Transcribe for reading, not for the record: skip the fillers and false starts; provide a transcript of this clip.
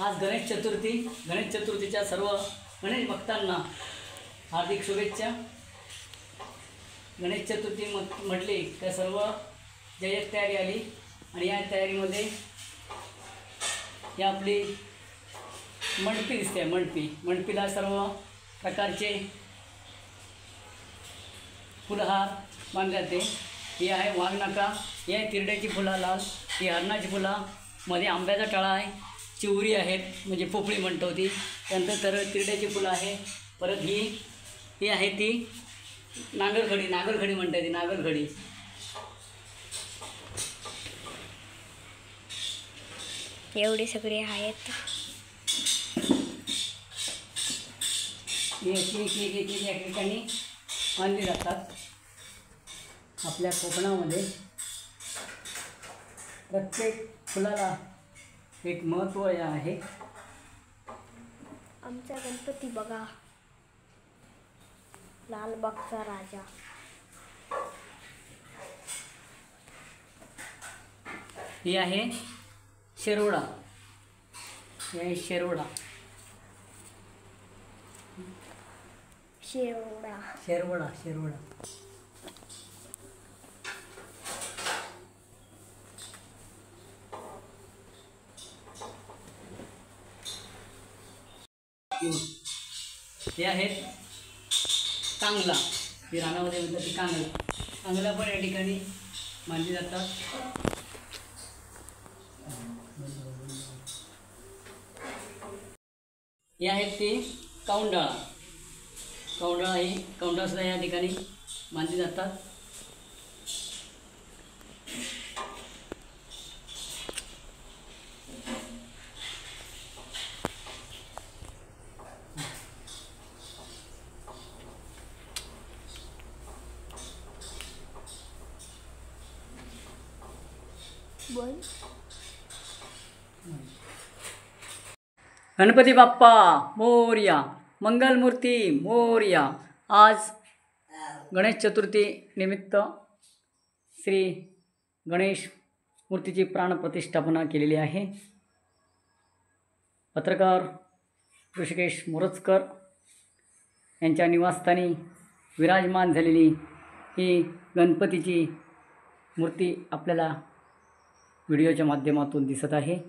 आज गणेश चतुर्थी. गणेश चतुर्थीच्या सर्व गणेश भक्तांना हार्दिक शुभेच्छा. गणेश चतुर्थी म्हटली तर सर्व जय्यत तयारी आली आणि या तयारीमध्ये ही आपली मंडपी दिसते. मंडपीला सर्व प्रकारचे फुलहार बांधले जाते. ही आहे वाघनाका, ही आहे तिरड्याची फुलं लाल, ही हरणाची फुलं, मध्ये आंब्याचा टाळा आहे, चिवरी आहेत म्हणजे पोपळी म्हणतो ती, त्यानंतर तर तिरड्याची फुलं आहे. परत ही आहे ती नागरखडी म्हणते ती नागरखडी. एवढी सगळी आहेत. एक ठिकाणी बांधली जातात. आपल्या कोकणामध्ये प्रत्येक फुलाला एक महत्त्व आहे. आमचा गणपती बघा, लालबागचा राजा. ही आहे शेरवडा. ही आहे शेरवडा. शेरवडा शेरवडा शेरवडा हे आहेत कांगला. ही रानामध्ये म्हणतात ती कांगला पण या ठिकाणी बांधली जातात. हे आहेत ती कौंडाळा. कौंडाळा सुद्धा या ठिकाणी बांधली जातात. गणपती बाप्पा मोरया, मंगलमूर्ती मोरया. आज गणेश चतुर्थी निमित्त श्री गणेश मूर्तीची प्राणप्रतिष्ठापना केलेली आहे. पत्रकार ऋषिकेश मोरजकर यांच्या निवासस्थानी विराजमान झालेली ही गणपतीची मूर्ती आपल्याला व्हिडिओच्या माध्यमातून दिसत आहे.